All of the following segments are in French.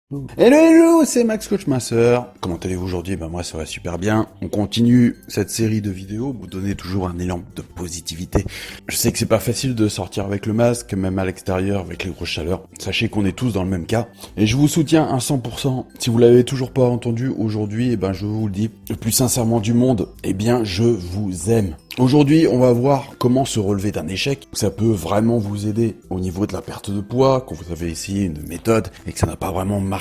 Hello hello, c'est Max Coach Masseur. Comment allez-vous aujourd'hui? Moi ça va super bien. On continue cette série de vidéos, vous donnez toujours un élan de positivité. Je sais que c'est pas facile de sortir avec le masque, même à l'extérieur avec les grosses chaleurs. Sachez qu'on est tous dans le même cas. Et je vous soutiens à 100%. Si vous l'avez toujours pas entendu aujourd'hui, je vous le dis, le plus sincèrement du monde, je vous aime. Aujourd'hui, on va voir comment se relever d'un échec. Ça peut vraiment vous aider au niveau de la perte de poids, quand vous avez essayé une méthode et que ça n'a pas vraiment marché.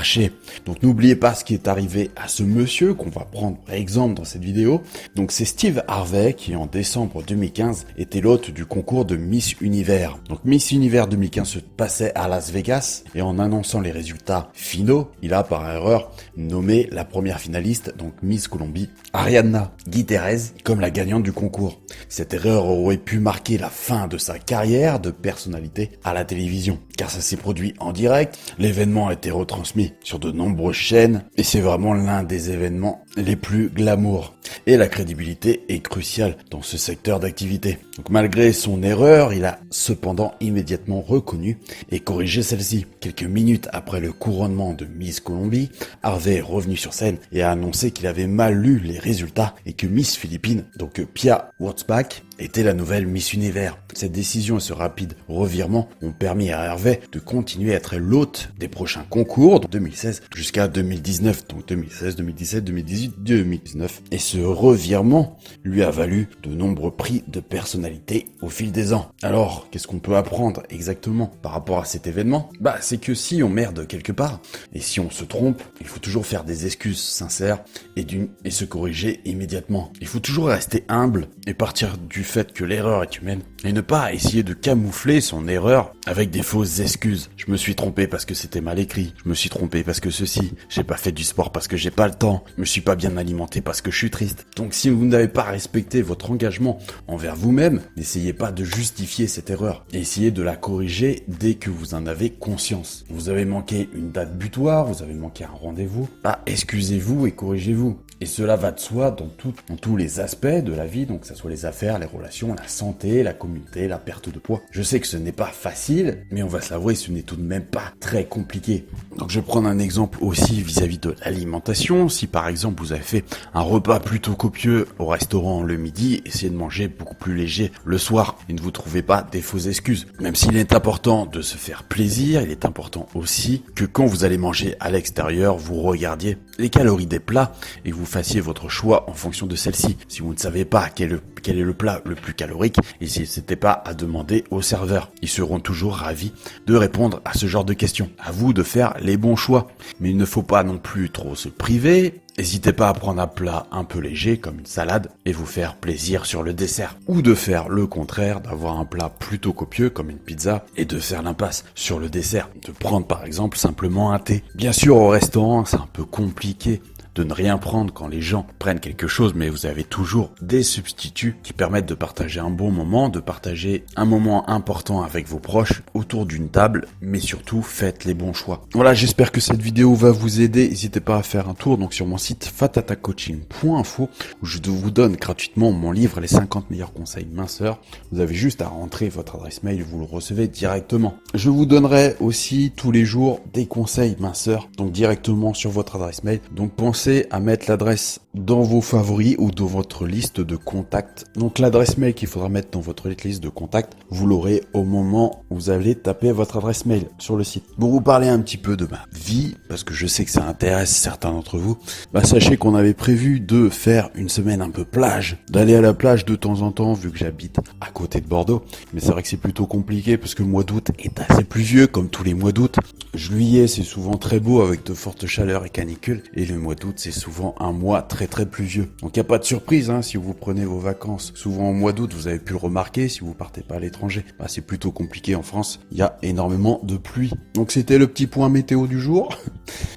Donc n'oubliez pas ce qui est arrivé à ce monsieur qu'on va prendre par exemple dans cette vidéo. Donc c'est Steve Harvey qui en décembre 2015 était l'hôte du concours de Miss Univers. Donc Miss Univers 2015 se passait à Las Vegas et en annonçant les résultats finaux, il a par erreur nommé la première finaliste, donc Miss Colombie, Ariadna Gutierrez, comme la gagnante du concours. Cette erreur aurait pu marquer la fin de sa carrière de personnalité à la télévision, car ça s'est produit en direct, l'événement a été retransmis sur de nombreuses chaînes, et c'est vraiment l'un des événements les plus glamour. Et la crédibilité est cruciale dans ce secteur d'activité. Donc malgré son erreur, il a cependant immédiatement reconnu et corrigé celle-ci. Quelques minutes après le couronnement de Miss Colombie, Harvey est revenu sur scène et a annoncé qu'il avait mal lu les résultats et que Miss Philippines, donc Pia Wurtzbach, était la nouvelle Miss Univers. Cette décision et ce rapide revirement ont permis à Harvey de continuer à être l'hôte des prochains concours de 2016 jusqu'à 2019, donc 2016, 2017, 2018, 2019. Et ce revirement lui a valu de nombreux prix de personnalité au fil des ans. Alors, qu'est-ce qu'on peut apprendre exactement par rapport à cet événement? C'est que si on merde quelque part, et si on se trompe, il faut toujours faire des excuses sincères et se corriger immédiatement. Il faut toujours rester humble et partir du fait que l'erreur est humaine et ne pas essayer de camoufler son erreur avec des fausses excuses. Je me suis trompé parce que c'était mal écrit, je me suis trompé parce que ceci, j'ai pas fait du sport parce que j'ai pas le temps, je me suis pas bien alimenté parce que je suis triste. Donc si vous n'avez pas respecté votre engagement envers vous-même, n'essayez pas de justifier cette erreur et essayez de la corriger dès que vous en avez conscience. Vous avez manqué une date butoir, vous avez manqué un rendez-vous, excusez-vous et corrigez-vous. Et cela va de soi dans tous les aspects de la vie, donc que ce soit les affaires, les relations, la santé, la communauté, la perte de poids. Je sais que ce n'est pas facile, mais on va se l'avouer, ce n'est tout de même pas très compliqué. Donc je vais prendre un exemple aussi vis-à-vis de l'alimentation. Si par exemple vous avez fait un repas plutôt copieux au restaurant le midi, essayez de manger beaucoup plus léger le soir et ne vous trouvez pas des fausses excuses. Même s'il est important de se faire plaisir, il est important aussi que quand vous allez manger à l'extérieur, vous regardiez les calories des plats et vous fassiez votre choix en fonction de celle-ci. Si vous ne savez pas quel est le plat le plus calorique, n'hésitez pas à demander au serveur. Ils seront toujours ravis de répondre à ce genre de questions. À vous de faire les bons choix. Mais il ne faut pas non plus trop se priver. N'hésitez pas à prendre un plat un peu léger comme une salade et vous faire plaisir sur le dessert. Ou de faire le contraire, d'avoir un plat plutôt copieux comme une pizza et de faire l'impasse sur le dessert. De prendre par exemple simplement un thé. Bien sûr au restaurant c'est un peu compliqué de ne rien prendre quand les gens prennent quelque chose, mais vous avez toujours des substituts qui permettent de partager un bon moment, de partager un moment important avec vos proches autour d'une table, mais surtout faites les bons choix. Voilà, j'espère que cette vidéo va vous aider. N'hésitez pas à faire un tour donc sur mon site fatatacoaching.info où je vous donne gratuitement mon livre Les 50 meilleurs conseils minceurs. Vous avez juste à rentrer votre adresse mail, vous le recevez directement. Je vous donnerai aussi tous les jours des conseils minceurs, donc directement sur votre adresse mail. Donc pensez à mettre l'adresse dans vos favoris ou dans votre liste de contacts. Donc l'adresse mail qu'il faudra mettre dans votre liste de contacts, vous l'aurez au moment où vous allez taper votre adresse mail sur le site. Pour vous parler un petit peu de ma vie, parce que je sais que ça intéresse certains d'entre vous, sachez qu'on avait prévu de faire une semaine un peu plage, d'aller à la plage de temps en temps vu que j'habite à côté de Bordeaux. Mais c'est vrai que c'est plutôt compliqué parce que le mois d'août est assez pluvieux comme tous les mois d'août. Juillet c'est souvent très beau avec de fortes chaleurs et canicules et le mois d'août c'est souvent un mois très pluvieux. Donc il n'y a pas de surprise si vous prenez vos vacances souvent au mois d'août, vous avez pu le remarquer si vous partez pas à l'étranger. C'est plutôt compliqué en France, il y a énormément de pluie. Donc c'était le petit point météo du jour.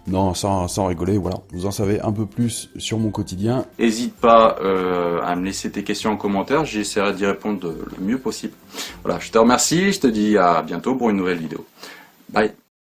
Non, sans rigoler, voilà. Vous en savez un peu plus sur mon quotidien. N'hésite pas à me laisser tes questions en commentaire, j'essaierai d'y répondre le mieux possible. Voilà, je te remercie, je te dis à bientôt pour une nouvelle vidéo. Bye.